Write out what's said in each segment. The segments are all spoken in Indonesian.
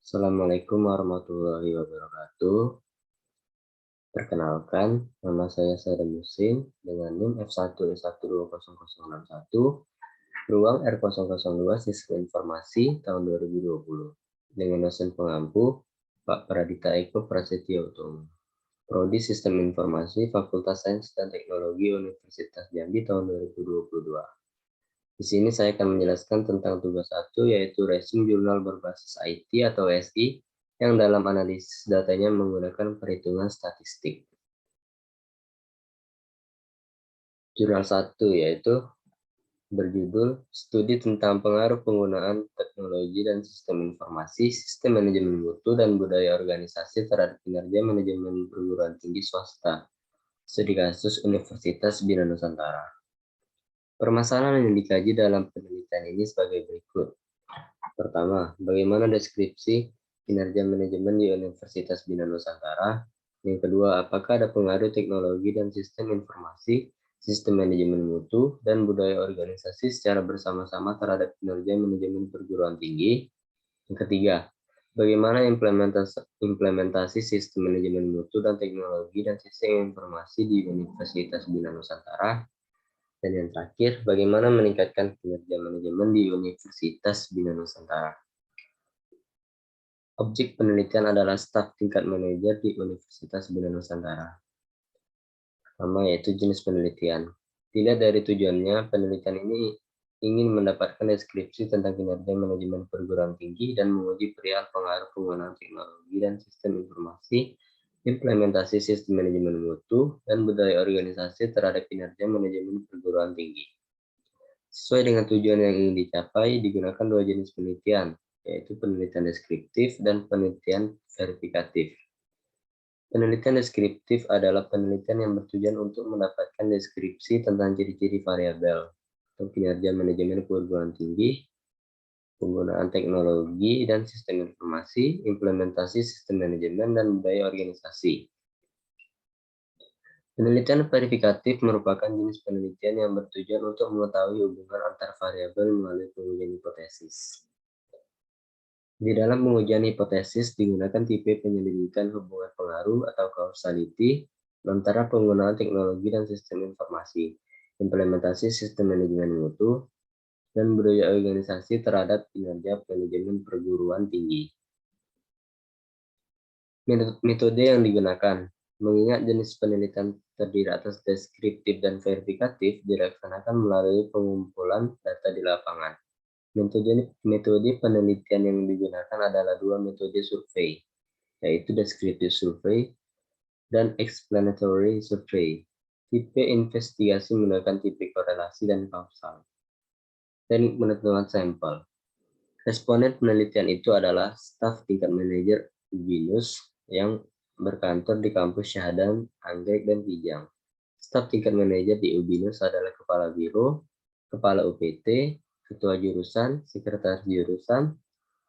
Assalamualaikum warahmatullahi wabarakatuh. Perkenalkan, nama saya Saidam Musin dengan NIM F1S1200061, ruang R002 Sistem Informasi tahun 2020. Dengan dosen pengampu, Pak Pradita Eko Prasetyo Utomo. Prodi Sistem Informasi Fakultas Sains dan Teknologi Universitas Jambi tahun 2022. Di sini saya akan menjelaskan tentang tugas 1, yaitu Racing Jurnal berbasis IT atau SI, yang dalam analisis datanya menggunakan perhitungan statistik. Jurnal 1 yaitu berjudul Studi tentang Pengaruh Penggunaan Teknologi dan Sistem Informasi, Sistem Manajemen Mutu, dan Budaya Organisasi terhadap kinerja manajemen perguruan tinggi swasta, studi kasus Universitas Bina Nusantara. Permasalahan yang dikaji dalam penelitian ini sebagai berikut. Pertama, bagaimana deskripsi kinerja manajemen di Universitas Bina Nusantara? Yang kedua, apakah ada pengaruh teknologi dan sistem informasi, sistem manajemen mutu, dan budaya organisasi secara bersama-sama terhadap kinerja manajemen perguruan tinggi? Yang ketiga, bagaimana implementasi sistem manajemen mutu dan teknologi dan sistem informasi di Universitas Bina Nusantara? Dan yang terakhir, bagaimana meningkatkan kinerja manajemen di Universitas Bina Nusantara? Objek penelitian adalah staf tingkat manajer di Universitas Bina Nusantara. Pertama, yaitu jenis penelitian. Dilihat dari tujuannya, penelitian ini ingin mendapatkan deskripsi tentang kinerja manajemen perguruan tinggi dan menguji perihal pengaruh penggunaan teknologi dan sistem informasi, implementasi sistem manajemen mutu, dan budaya organisasi terhadap kinerja manajemen perguruan tinggi. Sesuai dengan tujuan yang ingin dicapai, digunakan dua jenis penelitian, yaitu penelitian deskriptif dan penelitian verifikatif. Penelitian deskriptif adalah penelitian yang bertujuan untuk mendapatkan deskripsi tentang ciri-ciri variabel atau kinerja manajemen perguruan tinggi, penggunaan teknologi dan sistem informasi, implementasi sistem manajemen, dan budaya organisasi. Penelitian verifikatif merupakan jenis penelitian yang bertujuan untuk mengetahui hubungan antar variabel melalui pengujian hipotesis. Di dalam pengujian hipotesis digunakan tipe penyelidikan hubungan pengaruh atau causality antara penggunaan teknologi dan sistem informasi, implementasi sistem manajemen mutu, dan budaya organisasi terhadap kinerja manajemen perguruan tinggi. Metode yang digunakan, mengingat jenis penelitian terdiri atas deskriptif dan verifikatif, dilaksanakan melalui pengumpulan data di lapangan. Metode penelitian yang digunakan adalah dua metode survei, yaitu descriptive survey dan explanatory survey. Tipe investigasi menggunakan tipe korelasi dan kausal. Teknik penentuan sampel. Responden penelitian itu adalah staf tingkat manajer BINUS yang berkantor di kampus Syahdan, Anggrek, dan Pijang. Staf tingkat manajer di UBINUS adalah kepala biro, kepala UPT, ketua jurusan, sekretaris jurusan,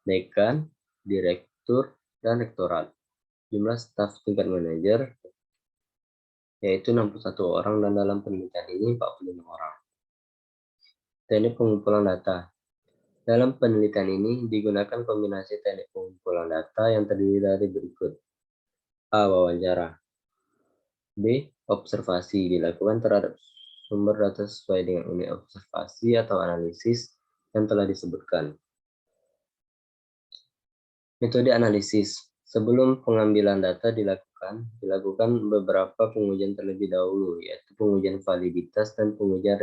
dekan, direktur, dan rektorat. Jumlah staf tingkat manajer yaitu 61 orang dan dalam penelitian ini 45 orang. Teknik pengumpulan data. Dalam penelitian ini digunakan kombinasi teknik pengumpulan data yang terdiri dari berikut. A. Wawancara. B. Observasi dilakukan terhadap sumber data sesuai dengan unit observasi atau analisis yang telah disebutkan. Metode analisis. Sebelum pengambilan data dilakukan beberapa pengujian terlebih dahulu, yaitu pengujian validitas dan pengujian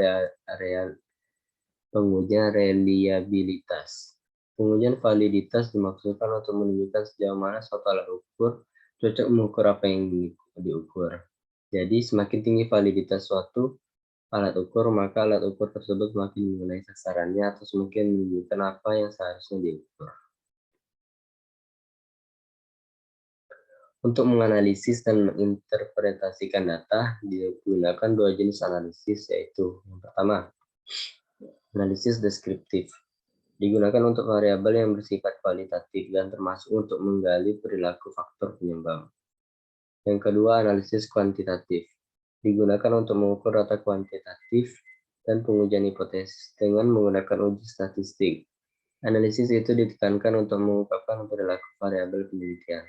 reliabilitas. Pengujian validitas dimaksudkan untuk menunjukkan sejauh mana suatu alat ukur cocok mengukur apa yang diukur. Jadi, semakin tinggi validitas suatu alat ukur, maka alat ukur tersebut semakin mengenai sasarannya atau semakin menunjukkan apa yang seharusnya diukur. Untuk menganalisis dan menginterpretasikan data, digunakan dua jenis analisis, yaitu yang pertama, analisis deskriptif. Digunakan untuk variabel yang bersifat kualitatif dan termasuk untuk menggali perilaku faktor penyumbang. Yang kedua, analisis kuantitatif. Digunakan untuk mengukur data kuantitatif dan pengujian hipotesis dengan menggunakan uji statistik. Analisis itu ditekankan untuk mengungkapkan perilaku variabel penelitian.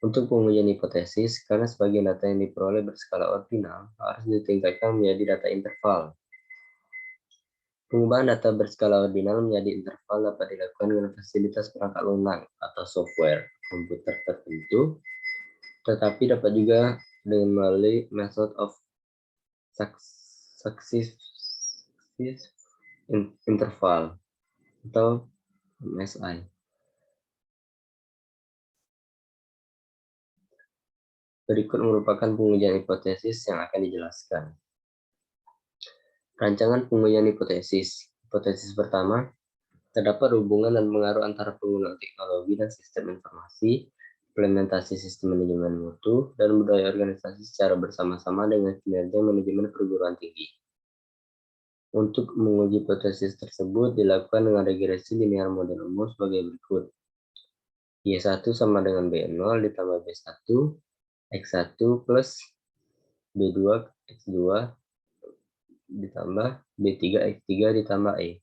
Untuk pengujian hipotesis, karena sebagian data yang diperoleh berskala ordinal harus ditingkatkan menjadi data interval. Pengubahan data berskala ordinal menjadi interval dapat dilakukan dengan fasilitas perangkat lunak atau software komputer tertentu, tetapi dapat juga dengan melalui method of successive interval atau MSI. Berikut merupakan pengujian hipotesis yang akan dijelaskan. Rancangan pengujian hipotesis. Hipotesis pertama, terdapat hubungan dan pengaruh antara penggunaan teknologi dan sistem informasi, implementasi sistem manajemen mutu, dan budaya organisasi secara bersama-sama dengan kinerja manajemen perguruan tinggi. Untuk menguji hipotesis tersebut dilakukan dengan regresi linear model umum sebagai berikut. Y1 sama dengan B0 ditambah B1, X1 plus B2 X2 ditambah B3 X3 ditambah E.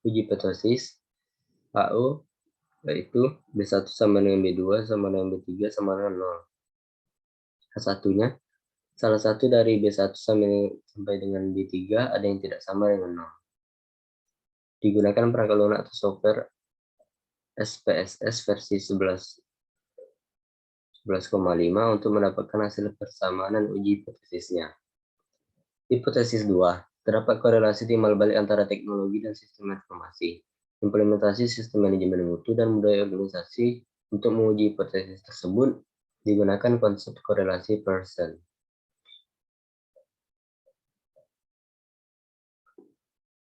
Uji hipotesis HO yaitu B1 sama dengan B2 sama dengan B3 sama dengan 0. H1-nya, salah satu dari B1 sampai dengan B3 ada yang tidak sama dengan 0. Digunakan perangkat lunak atau software SPSS versi 11,5 untuk mendapatkan hasil persamaan dan uji hipotesisnya. Hipotesis 2. Terdapat korelasi timbal balik antara teknologi dan sistem informasi. Implementasi sistem manajemen mutu dan budaya organisasi untuk menguji hipotesis tersebut digunakan konsep korelasi Pearson.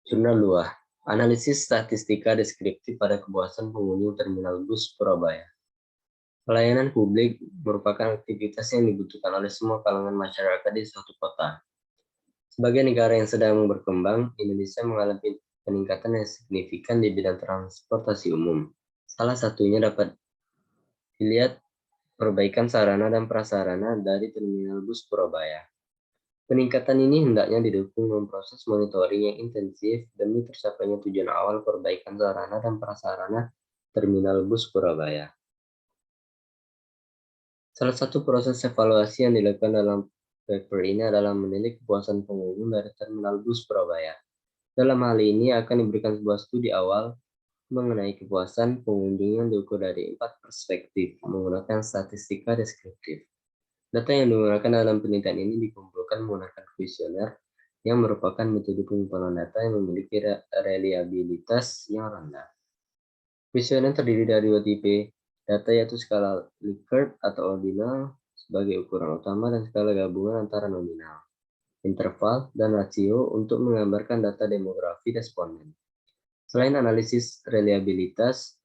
Jurnal 2. Analisis statistika deskriptif pada kepuasan pengunjung terminal bus Surabaya. Pelayanan publik merupakan aktivitas yang dibutuhkan oleh semua kalangan masyarakat di suatu kota. Sebagai negara yang sedang berkembang, Indonesia mengalami peningkatan yang signifikan di bidang transportasi umum. Salah satunya dapat dilihat perbaikan sarana dan prasarana dari terminal bus Surabaya. Peningkatan ini hendaknya didukung dengan proses monitoring yang intensif demi tercapainya tujuan awal perbaikan sarana dan prasarana terminal bus Surabaya. Salah satu proses evaluasi yang dilakukan dalam paper ini adalah menilai kepuasan pengunjung dari terminal bus Surabaya. Dalam hal ini akan diberikan sebuah studi awal mengenai kepuasan pengunjung yang diukur dari 4 perspektif menggunakan statistika deskriptif. Data yang digunakan dalam penelitian ini dikumpulkan menggunakan kuesioner yang merupakan metode pengumpulan data yang memiliki reliabilitas yang rendah. Kuesioner terdiri dari 2 tipe data, yaitu skala Likert atau ordinal sebagai ukuran utama dan skala gabungan antara nominal, interval, dan rasio untuk menggambarkan data demografi responden. Selain analisis reliabilitas,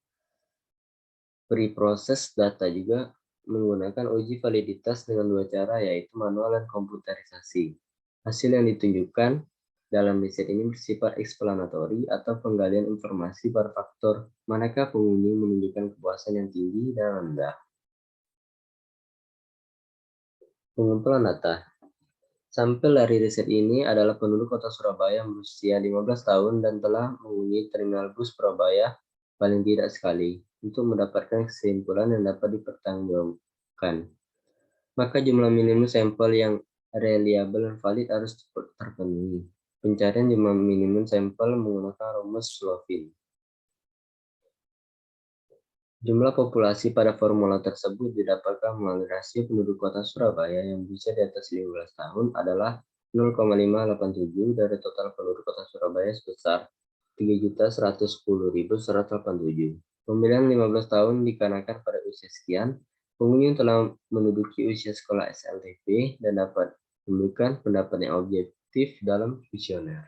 preproses data juga menggunakan uji validitas dengan 2 cara, yaitu manual dan komputerisasi. Hasil yang ditunjukkan dalam riset ini bersifat eksplanatori atau penggalian informasi pada faktor manakah pengunjung menunjukkan kepuasan yang tinggi dan rendah. Pengumpulan data. Sampel dari riset ini adalah penduduk kota Surabaya yang berusia 15 tahun dan telah mengunjungi terminal bus Surabaya paling tidak sekali untuk mendapatkan kesimpulan yang dapat dipertanggungjawabkan. Maka jumlah minimum sampel yang reliable dan valid harus terpenuhi. Pencarian jumlah minimum sampel menggunakan rumus Slovin. Jumlah populasi pada formula tersebut didapatkan melalui rasio penduduk kota Surabaya yang berusia di atas 15 tahun adalah 0,587 dari total penduduk kota Surabaya sebesar 3.110.187. Pemilihan 15 tahun dikarenakan pada usia sekian, pengunjung telah menduduki usia sekolah SLTP dan dapat memberikan pendapat yang objektif dalam kuesioner.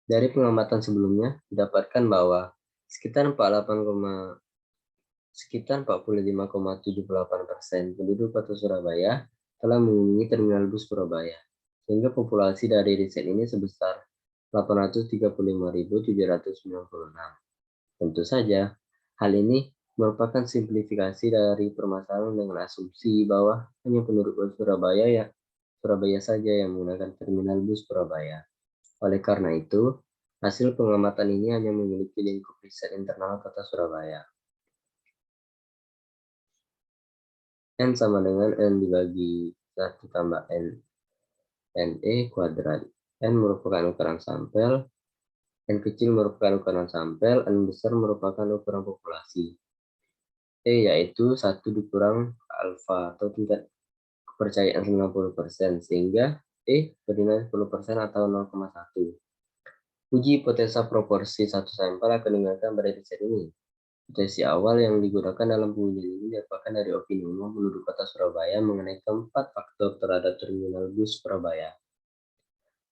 Dari pengamatan sebelumnya, didapatkan bahwa sekitar 45,78% penduduk kota Surabaya telah mengunjungi terminal bus Surabaya, sehingga populasi dari riset ini sebesar 835.796. Tentu saja, hal ini merupakan simplifikasi dari permasalahan dengan asumsi bahwa hanya penduduk Surabaya saja yang menggunakan terminal bus Surabaya. Oleh karena itu, Hasil pengamatan ini hanya memiliki lingkup riset internal Kota Surabaya. N sama dengan N dibagi 1 tambah NE kuadrat. N merupakan ukuran sampel, N kecil merupakan ukuran sampel, N besar merupakan ukuran populasi. T yaitu 1 dikurang alfa atau tingkat kepercayaan 90%, sehingga E bernilai 10% atau 0,1. Uji hipotesa proporsi satu sampel akan digunakan pada riset ini. Hipotesi awal yang digunakan dalam pengujian ini didapatkan dari opini umum penduduk Kota Surabaya mengenai keempat faktor terhadap terminal bus Surabaya.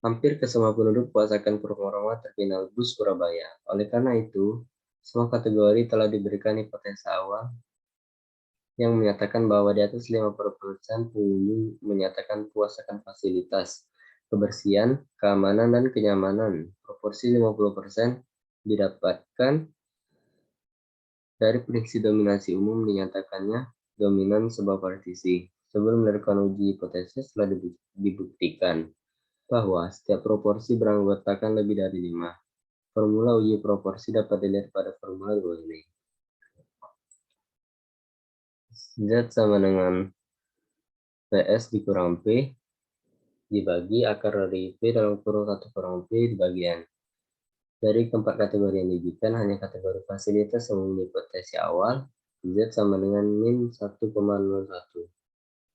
Hampir ke semua penduduk puas akan performa terminal bus Surabaya. Oleh karena itu, semua kategori telah diberikan hipotesa awal yang menyatakan bahwa di atas 50% pengunjung menyatakan puas akan fasilitas, kebersihan, keamanan, dan kenyamanan. Proporsi 50% didapatkan dari prediksi dominasi umum dinyatakannya dominan sebuah partisi. Sebelum melakukan uji hipotesis telah dibuktikan bahwa setiap proporsi beranggotakan lebih dari 5. Formula uji proporsi dapat dilihat pada formula di bawah ini. Z sama dengan PS dikurang P dibagi akar dari P dalam kurung 1 kurang P dibagi N. Dari keempat kategori yang diujikan, hanya kategori fasilitas yang memiliki hipotesi awal, Z sama dengan min 1,01.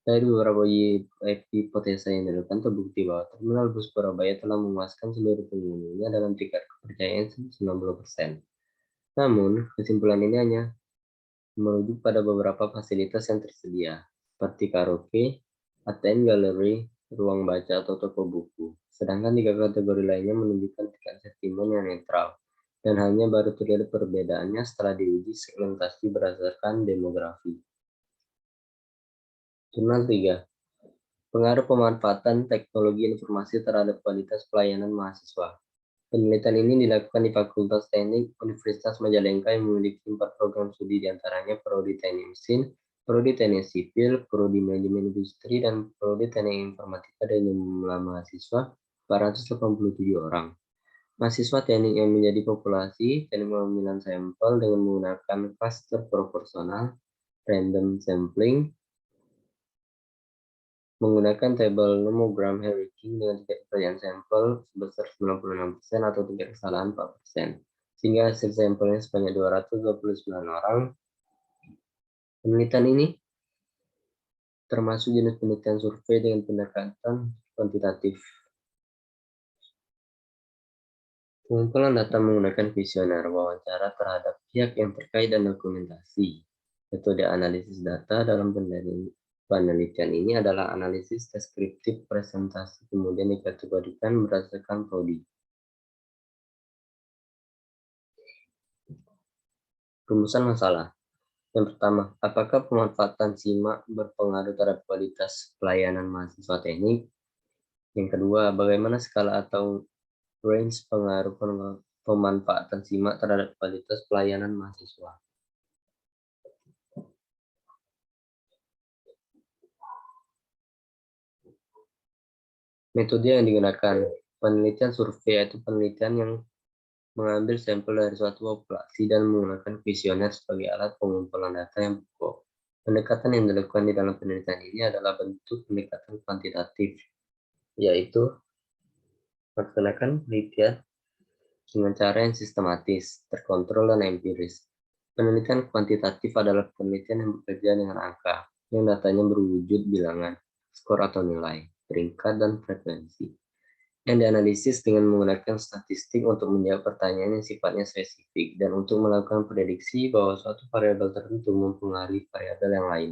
Dari beberapa hipotesa yang dilakukan, terbukti bahwa terminal bus Surabaya telah memuaskan seluruh pengunjungnya dalam tingkat kepercayaan 90%. Namun, kesimpulan ini hanya merujuk pada beberapa fasilitas yang tersedia, seperti karaoke, ATM galeri, ruang baca atau toko buku. Sedangkan 3 kategori lainnya menunjukkan tingkat sentimen yang netral, dan hanya baru terjadi perbedaannya setelah diuji segmentasi berdasarkan demografi. Jurnal 3. Pengaruh pemanfaatan teknologi informasi terhadap kualitas pelayanan mahasiswa. Penelitian ini dilakukan di Fakultas Teknik Universitas Majalengka yang memiliki 4 program studi diantaranya Prodi Teknik Mesin, Prodi Teknik Sipil, Prodi Manajemen Industri, dan Prodi Teknik Informatika dengan jumlah mahasiswa 487 orang. Mahasiswa teknik yang menjadi populasi teknik pemilihan sampel dengan menggunakan klaster proporsional, random sampling, menggunakan tabel nomogram Hierarchy dengan tingkat kepercayaan sampel sebesar 96% atau tingkat kesalahan 4%, sehingga hasil sampelnya sebanyak 229 orang. Penelitian ini termasuk jenis penelitian survei dengan pendekatan kuantitatif. Pengumpulan data menggunakan kuesioner, wawancara terhadap pihak yang terkait, dan dokumentasi. Metode analisis data dalam penelitian ini adalah analisis deskriptif presentasi, kemudian dikategorikan berdasarkan prodi. Rumusan masalah. Yang pertama, apakah pemanfaatan SIMA berpengaruh terhadap kualitas pelayanan mahasiswa teknik? Yang kedua, bagaimana skala atau range pengaruh pemanfaatan SIMA terhadap kualitas pelayanan mahasiswa? Metode yang digunakan, penelitian survei yaitu penelitian yang mengambil sampel dari suatu populasi dan menggunakan kuesioner sebagai alat pengumpulan data yang pokok. Pendekatan yang dilakukan di dalam penelitian ini adalah bentuk pendekatan kuantitatif, yaitu melaksanakan penelitian dengan cara yang sistematis, terkontrol, dan empiris. Penelitian kuantitatif adalah penelitian yang bekerja dengan angka, yang datanya berwujud bilangan, skor atau nilai, peringkat, dan frekuensi, yang dianalisis dengan menggunakan statistik untuk menjawab pertanyaan yang sifatnya spesifik dan untuk melakukan prediksi bahwa suatu variabel tertentu mempengaruhi variabel yang lain.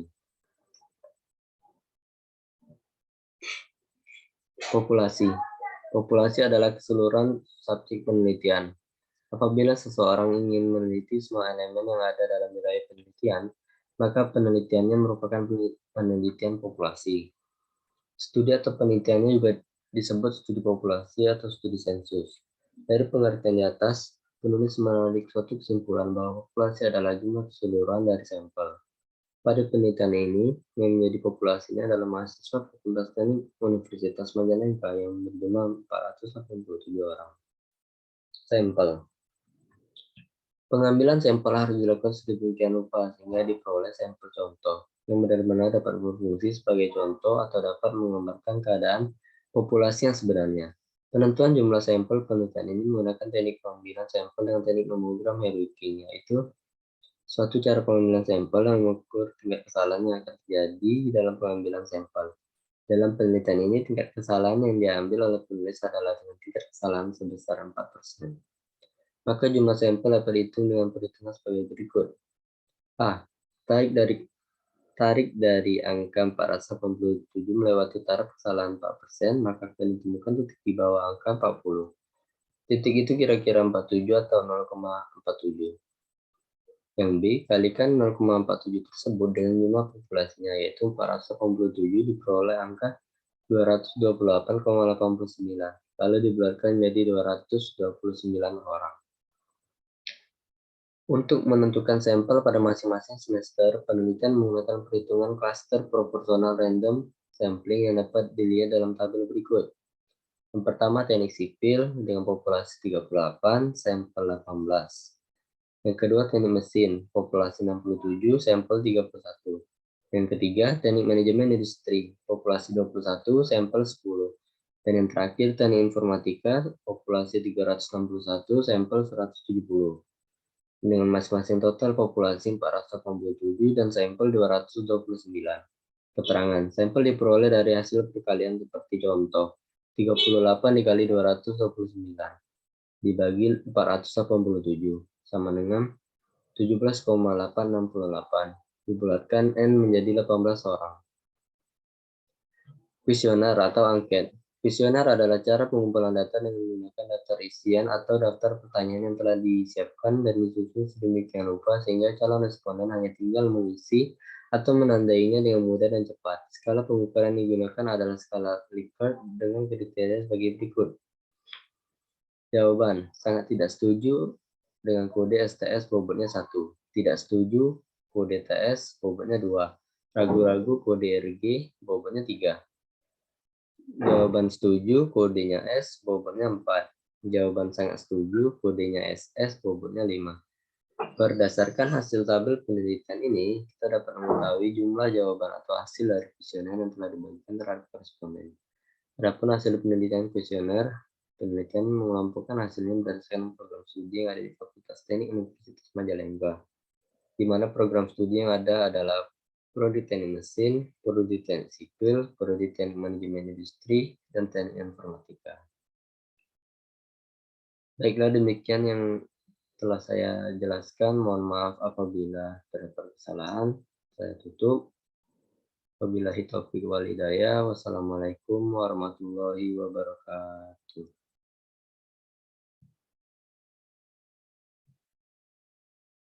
Populasi. Populasi adalah keseluruhan subjek penelitian. Apabila seseorang ingin meneliti semua elemen yang ada dalam wilayah penelitian, maka penelitiannya merupakan penelitian populasi. Studi atau penelitiannya juga disebut studi populasi atau studi sensus. Dari pengertian di atas, penulis menarik suatu kesimpulan bahwa populasi adalah jumlah keseluruhan dari sampel. Pada penelitian ini, yang menjadi populasinya adalah mahasiswa Fakultas Teknik Universitas Majalengka yang berjumlah 487 orang. Sampel. Pengambilan sampel harus dilakukan sedemikian rupa sehingga diperoleh sampel contoh yang benar-benar dapat berfungsi sebagai contoh atau dapat menggambarkan keadaan populasi yang sebenarnya. Penentuan jumlah sampel penelitian ini menggunakan teknik pengambilan sampel dengan teknik nomogram Herwicking, yaitu suatu cara pengambilan sampel yang mengukur tingkat kesalahan yang akan terjadi dalam pengambilan sampel. Dalam penelitian ini, tingkat kesalahan yang diambil oleh penulis adalah dengan tingkat kesalahan sebesar 4%. Maka jumlah sampel dapat dihitung dengan perhitungan sebagai berikut. A. Tarik dari angka 487 melewati taraf kesalahan 4%, maka akan ditemukan titik di bawah angka 40. Titik itu kira-kira 47 atau 0,47. Yang B, kalikan 0,47 tersebut dengan jumlah populasinya, yaitu 487 diperoleh angka 228,89, lalu dibulatkan menjadi 229 orang. Untuk menentukan sampel pada masing-masing semester, penelitian menggunakan perhitungan klaster proporsional random sampling yang dapat dilihat dalam tabel berikut. Yang pertama, teknik sipil dengan populasi 38, sampel 18. Yang kedua, teknik mesin, populasi 67, sampel 31. Yang ketiga, teknik manajemen industri, populasi 21, sampel 10. Dan yang terakhir, teknik informatika, populasi 361, sampel 170. Dengan masing-masing total populasi 487 dan sampel 229. Keterangan, sampel diperoleh dari hasil perkalian seperti contoh, 38 dikali 229 dibagi 487 sama dengan 17,868. Dibulatkan N menjadi 18 orang. Kuesioner atau angket. Kuesioner adalah cara pengumpulan data dengan menggunakan daftar isian atau daftar pertanyaan yang telah disiapkan dan disusun sedemikian rupa sehingga calon responden hanya tinggal mengisi atau menandainya dengan mudah dan cepat. Skala pengukuran yang digunakan adalah skala Likert dengan kriteria sebagai berikut. Jawaban, sangat tidak setuju dengan kode STS bobotnya 1. Tidak setuju, kode TS bobotnya 2. Ragu-ragu, kode RG bobotnya 3. Jawaban setuju, kodenya S, bobotnya 4. Jawaban sangat setuju, kodenya SS, bobotnya 5. Berdasarkan hasil tabel penelitian ini, kita dapat mengetahui jumlah jawaban atau hasil dari kuesioner yang telah dibagikan terhadap responden. Adapun hasil penelitian kuesioner, penelitian mengelompokkan hasilnya berdasarkan program studi yang ada di Fakultas Teknik Universitas Majalengka, di mana program studi yang ada adalah Prodi Teknik Mesin, Prodi Teknik Sipil, Prodi Teknik Manajemen Industri, dan Teknik Informatika. Baiklah, demikian yang telah saya jelaskan. Mohon maaf apabila terdapat kesalahan. Saya tutup. Wabillahi taufiq wal hidayah. Wassalamualaikum warahmatullahi wabarakatuh.